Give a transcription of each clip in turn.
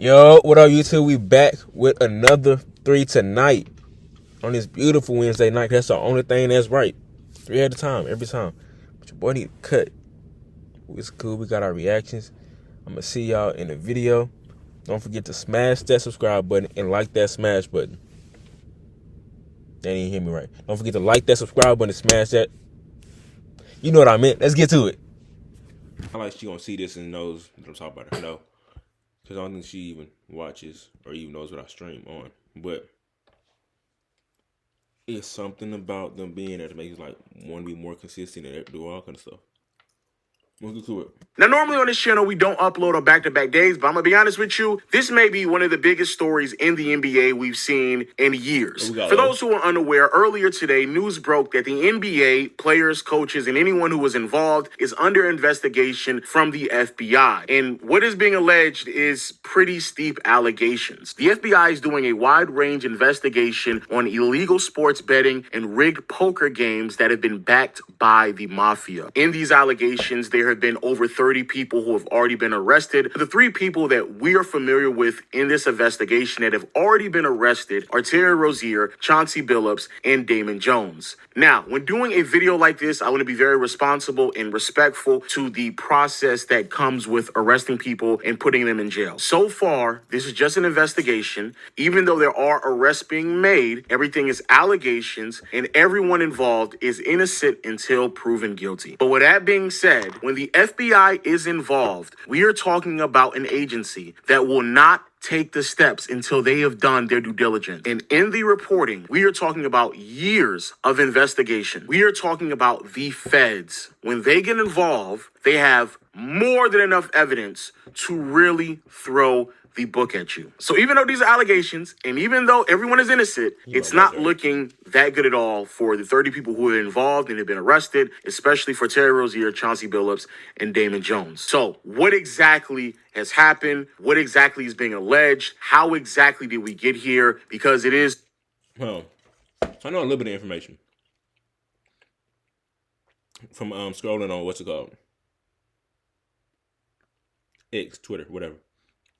Yo, what up, YouTube? We back with another 3 tonight on this beautiful Wednesday night. That's the only thing that's right. 3 at a time, every time. But your boy need to cut. It's cool. We got our reactions. I'm going to see y'all in the video. Don't forget to smash that subscribe button and like that smash button. They didn't hear me right. Don't forget to like that subscribe button and smash that. You know what I meant. Let's get to it. I like she going to see this and knows what I'm talking about. No. Because I don't think she even watches or even knows what I stream on. But it's something about them being there to make you like want to be more consistent and do all kind of stuff. Let's get to it. Now, normally on this channel, we don't upload on back-to-back days, but I'm going to be honest with you, this may be one of the biggest stories in the NBA we've seen in years. For those who are unaware, earlier today, news broke that the NBA, players, coaches, and anyone who was involved is under investigation from the FBI. And what is being alleged is pretty steep allegations. The FBI is doing a wide-range investigation on illegal sports betting and rigged poker games that have been backed by the Mafia. In these allegations, there have been over 30 people who have already been arrested. The 3 people that we are familiar with in this investigation that have already been arrested are Terry Rozier, Chauncey Billups, and Damon Jones. Now, when doing a video like this, I want to be very responsible and respectful to the process that comes with arresting people and putting them in jail. So far, this is just an investigation. Even though there are arrests being made, everything is allegations, and everyone involved is innocent until proven guilty. But with that being said, when the FBI is involved, we are talking about an agency that will not take the steps until they have done their due diligence. And in the reporting, we are talking about years of investigation. We are talking about the feds. When they get involved, they have more than enough evidence to really throw the book at you. So even though these are allegations, and even though everyone is innocent, it's not looking that good at all for the 30 people who are involved and have been arrested, especially for Terry Rozier, Chauncey Billups, and Damon Jones. So what exactly has happened? What exactly is being alleged? How exactly did we get here? Because it is... Well, I know a little bit of information from scrolling on what's it called? X, Twitter, whatever.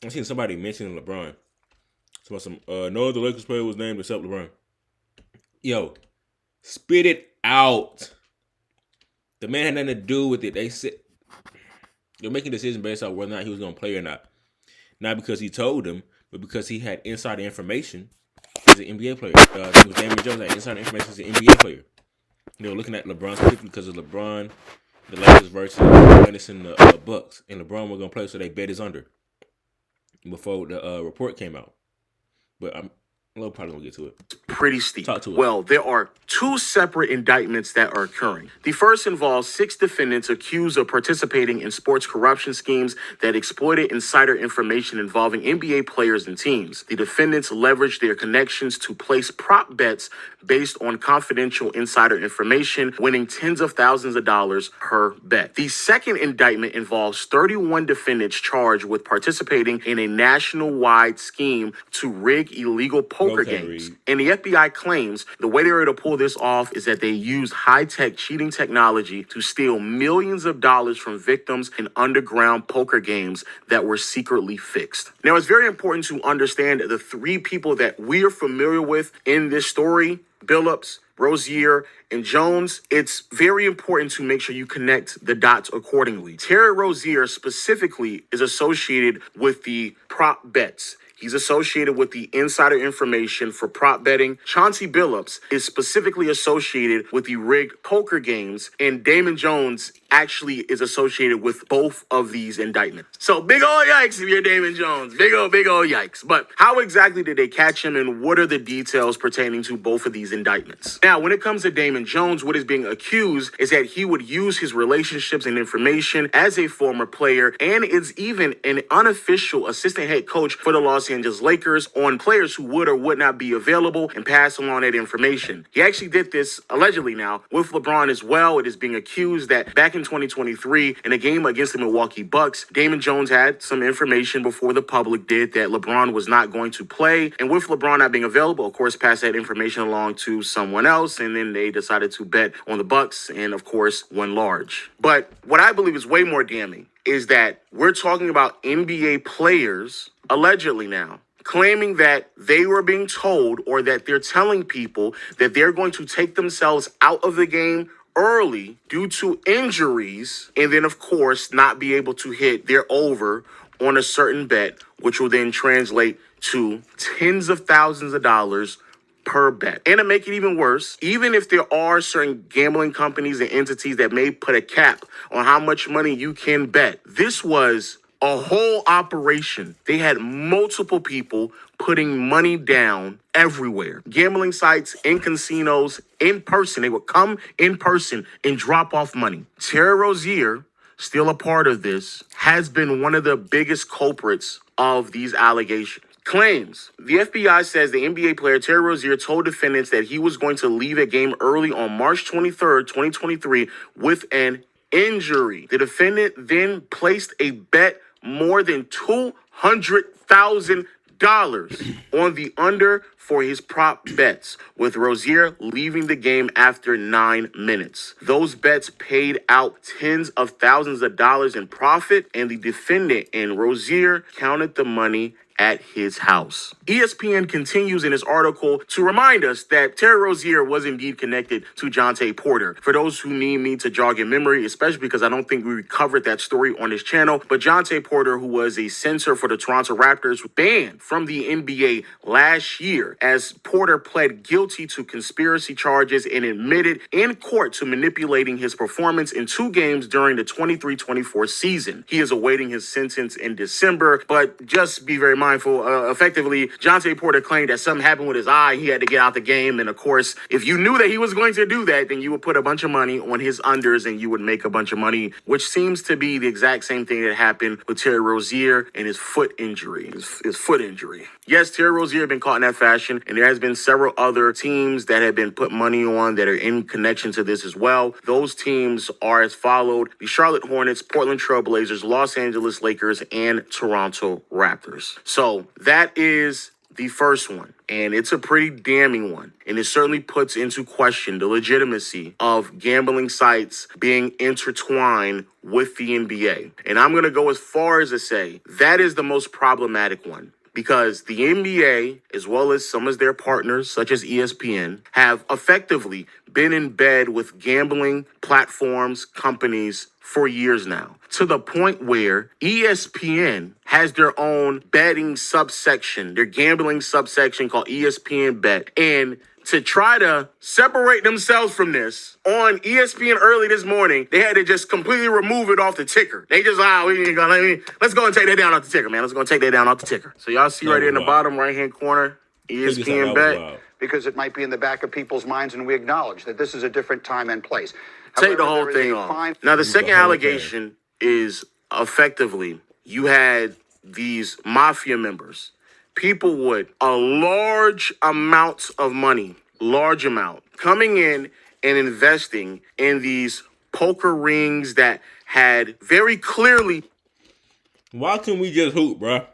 I seen somebody mentioning LeBron. No other Lakers player was named except LeBron. Yo, spit it out. The man had nothing to do with it. They said they're making a decision based on whether or not he was going to play or not. Not because he told them, but because he had insider information as an NBA player. It was Damon Jones had insider information as an NBA player. They were looking at LeBron specifically because of LeBron, the Lakers versus Giannis and the Bucks. And LeBron was going to play, so they bet his under before the report came out. But I'm probably going to get to it. Pretty steep. Talk to it. Well, there are 2 separate indictments that are occurring. The first involves 6 defendants accused of participating in sports corruption schemes that exploited insider information involving NBA players and teams. The defendants leveraged their connections to place prop bets based on confidential insider information, winning tens of thousands of dollars per bet. The second indictment involves 31 defendants charged with participating in a nationwide scheme to rig illegal poker games. And the FBI claims the way they were to pull this off is that they used high-tech cheating technology to steal millions of dollars from victims in underground poker games that were secretly fixed. Now, it's very important to understand the 3 people that we are familiar with in this story: Billups, Rozier, and Jones. It's very important to make sure you connect the dots accordingly. Terry Rozier specifically is associated with the prop bets. He's associated with the insider information for prop betting. Chauncey Billups is specifically associated with the rigged poker games, and Damon Jones actually is associated with both of these indictments. So big ol' yikes if you're Damon Jones. Big ol' yikes. But how exactly did they catch him, and what are the details pertaining to both of these indictments? Now, when it comes to Damon Jones, what is being accused is that he would use his relationships and information as a former player, and is even an unofficial assistant head coach for the Los Angeles Lakers, on players who would or would not be available and pass along that information. He actually did this, allegedly now, with LeBron as well. It is being accused that back in 2023, in a game against the Milwaukee Bucks, Damon Jones had some information before the public did that LeBron was not going to play. And with LeBron not being available, of course, passed that information along to someone else. And then they decided to bet on the Bucks and, of course, won large. But what I believe is way more damning is that we're talking about NBA players, allegedly now, claiming that they were being told or that they're telling people that they're going to take themselves out of the game early due to injuries, and then, of course, not be able to hit their over on a certain bet, which will then translate to tens of thousands of dollars per bet. And to make it even worse, even if there are certain gambling companies and entities that may put a cap on how much money you can bet, this was a whole operation. They had multiple people putting money down everywhere. Gambling sites, in casinos, in person. They would come in person and drop off money. Terry Rozier, still a part of this, has been one of the biggest culprits of these allegations. Claims. The FBI says the NBA player Terry Rozier told defendants that he was going to leave a game early on March 23rd, 2023 with an injury. The defendant then placed a bet more than $200,000 on the under for his prop bets, with Rozier leaving the game after 9 minutes. Those bets paid out tens of thousands of dollars in profit, and the defendant and Rozier counted the money at his house. ESPN continues in his article to remind us that Terry Rozier was indeed connected to Jontay Porter. For those who need me to jog your memory, especially because I don't think we covered that story on this channel, but Jontay Porter, who was a center for the Toronto Raptors, banned from the NBA last year as Porter pled guilty to conspiracy charges and admitted in court to manipulating his performance in 2 games during the 23-24 season. He is awaiting his sentence in December, but just be very mindful. Effectively, Jontay Porter claimed that something happened with his eye. He had to get out the game. And of course, if you knew that he was going to do that, then you would put a bunch of money on his unders and you would make a bunch of money, which seems to be the exact same thing that happened with Terry Rozier and his foot injury. His foot injury. Yes, Terry Rozier has been caught in that fashion, and there has been several other teams that have been put money on that are in connection to this as well. Those teams are as followed: the Charlotte Hornets, Portland Trail Blazers, Los Angeles Lakers, and Toronto Raptors. So that is the first one, and it's a pretty damning one, and it certainly puts into question the legitimacy of gambling sites being intertwined with the NBA. And I'm going to go as far as to say that is the most problematic one, because the NBA, as well as some of their partners, such as ESPN, have effectively been in bed with gambling platforms, companies for years now, to the point where ESPN has their own betting subsection, their gambling subsection called ESPN Bet. And to try to separate themselves from this, on ESPN early this morning, they had to just completely remove it off the ticker. They just, let's go and take that down off the ticker, man. Let's go and take that down off the ticker. So y'all see right there in the bottom right-hand corner, ESPN Bet. Because it might be in the back of people's minds, and we acknowledge that this is a different time and place. Take the whole thing off. Now, the second allegation is effectively you had these Mafia members, people with a large amount of money, coming in and investing in these poker rings that had very clearly... Why couldn't we just hoop, bruh?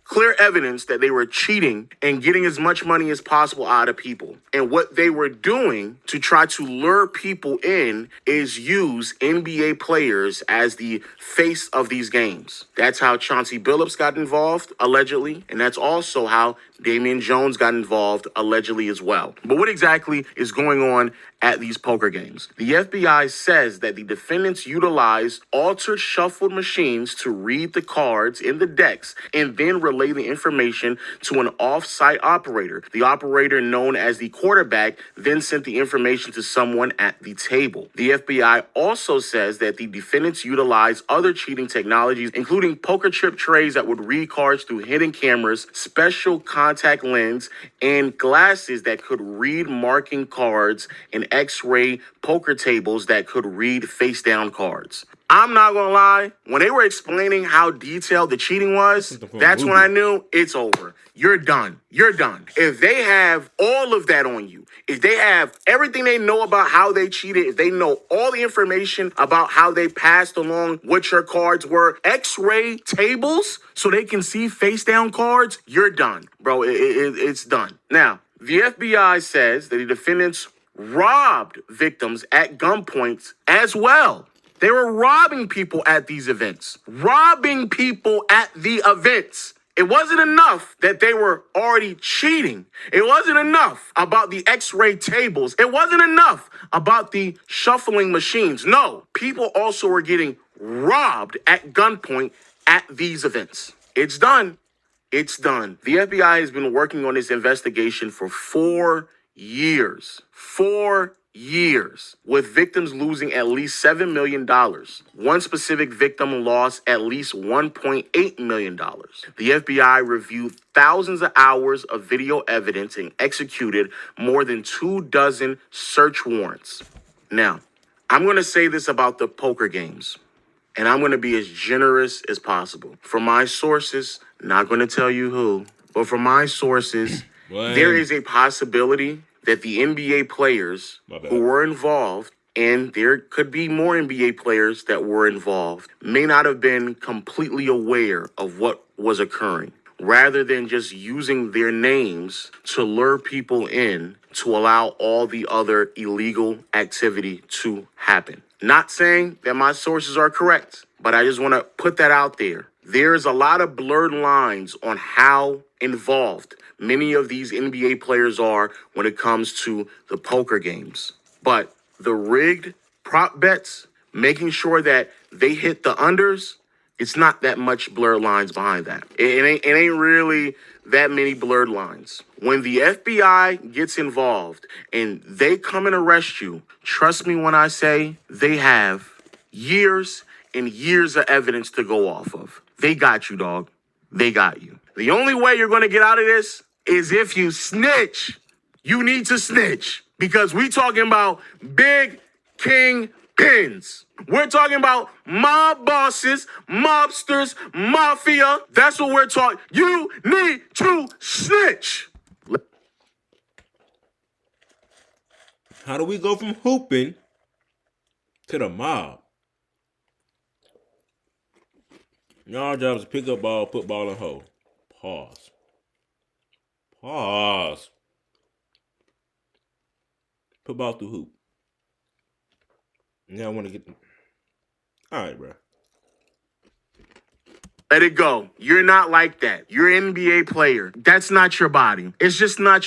Clear evidence that they were cheating and getting as much money as possible out of people. And what they were doing to try to lure people in is use NBA players as the face of these games. That's how Chauncey Billups got involved, allegedly. And that's also how Damian Jones got involved, allegedly, as well. But what exactly is going on at these poker games? The FBI says that the defendants utilized altered shuffled machines to read the cards in the decks and then relay the information to an off-site operator. The operator, known as the quarterback, then sent the information to someone at the table. The FBI also says that the defendants utilized other cheating technologies, including poker chip trays that would read cards through hidden cameras, special contact lens, and glasses that could read marking cards, and X-ray poker tables that could read face-down cards. I'm not gonna lie, when they were explaining how detailed the cheating was, that's when I knew it's over. You're done. You're done. If they have all of that on you, if they have everything they know about how they cheated, if they know all the information about how they passed along what your cards were, X-ray tables so they can see face-down cards, you're done, bro. It's done. Now, the FBI says that the defendants robbed victims at gunpoint as well. They were robbing people at these events. Robbing people at the events. It wasn't enough that they were already cheating. It wasn't enough about the x-ray tables. It wasn't enough about the shuffling machines. No, people also were getting robbed at gunpoint at these events. It's done. It's done. The FBI has been working on this investigation for 4 years. 4 years, with victims losing at least $7 million. One specific victim lost at least $1.8 million. The FBI reviewed thousands of hours of video evidence and executed more than 24 search warrants. Now, I'm going to say this about the poker games, and I'm going to be as generous as possible. From my sources, not going to tell you who, but from my sources, there is a possibility that the NBA players who were involved, and there could be more NBA players that were involved, may not have been completely aware of what was occurring, rather than just using their names to lure people in to allow all the other illegal activity to happen. Not saying that my sources are correct, but I just want to put that out there. There's a lot of blurred lines on how involved many of these NBA players are when it comes to the poker games. But the rigged prop bets, making sure that they hit the unders, it's not that much blurred lines behind that. It ain't really that many blurred lines. When the FBI gets involved and they come and arrest you, trust me when I say they have years and years of evidence to go off of. They got you, dog. They got you. The only way you're going to get out of this is if you snitch. You need to snitch, because we talking about big king pins. We're talking about mob bosses, mobsters, mafia. That's what we're talking. You need to snitch. How do we go from hooping to the mob? Y'all job is to pick up ball, put ball in hole. Pause. Pause. Put ball through hoop. Now I want to get. All right, bro. Let it go. You're not like that. You're an NBA player. That's not your body. It's just not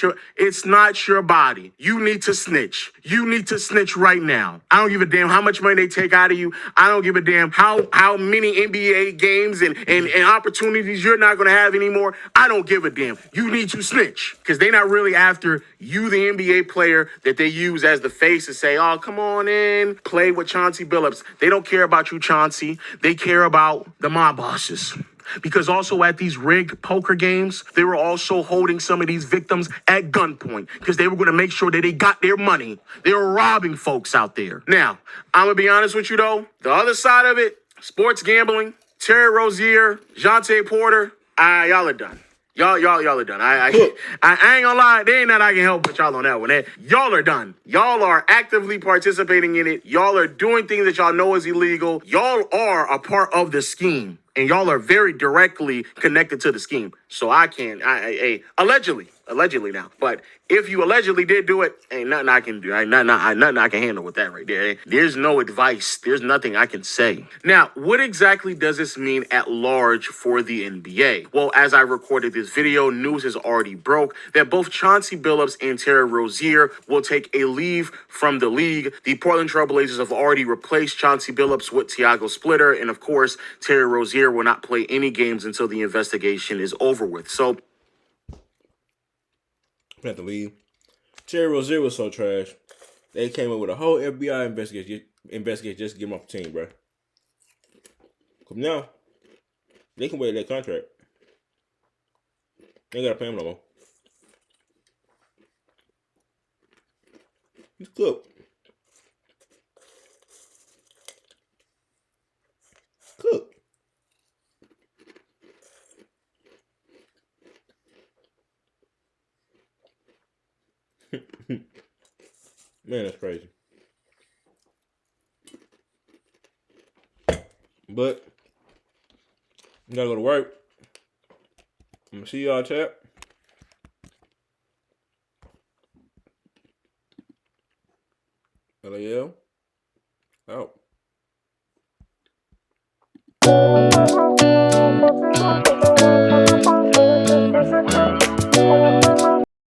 your body. You need to snitch. You need to snitch right now. I don't give a damn how much money they take out of you. I don't give a damn how many NBA games and opportunities you're not going to have anymore. I don't give a damn. You need to snitch, because they're not really after you, the NBA player that they use as the face to say, oh, come on in, play with Chauncey Billups. They don't care about you, Chauncey. They care about the mob bosses. Because also at these rigged poker games, they were also holding some of these victims at gunpoint, because they were going to make sure that they got their money. They were robbing folks out there. Now, I'm going to be honest with you, though. The other side of it, sports gambling, Terry Rozier, Jonte Porter, y'all are done. Y'all are done. I ain't gonna lie, there ain't nothing I can help but y'all on that one. Y'all are done. Y'all are actively participating in it. Y'all are doing things that y'all know is illegal. Y'all are a part of the scheme, and y'all are very directly connected to the scheme. So allegedly now. But if you allegedly did do it, ain't nothing I can do. Ain't nothing I can handle with that right there. There's no advice. There's nothing I can say. Now, what exactly does this mean at large for the NBA? Well, as I recorded this video, news has already broke that both Chauncey Billups and Terry Rozier will take a leave from the league. The Portland Trailblazers have already replaced Chauncey Billups with Tiago Splitter, and of course, Terry Rozier will not play any games until the investigation is over with. So, have to leave. Terry Rozier was so trash. They came up with a whole FBI investigation just to get him off the team, bro. Cause now they can waive that contract. They ain't gotta pay him no more. He's cooked. Cooked. Man, that's crazy. But I gotta go to work. I'm gonna see y'all, chat. LAL.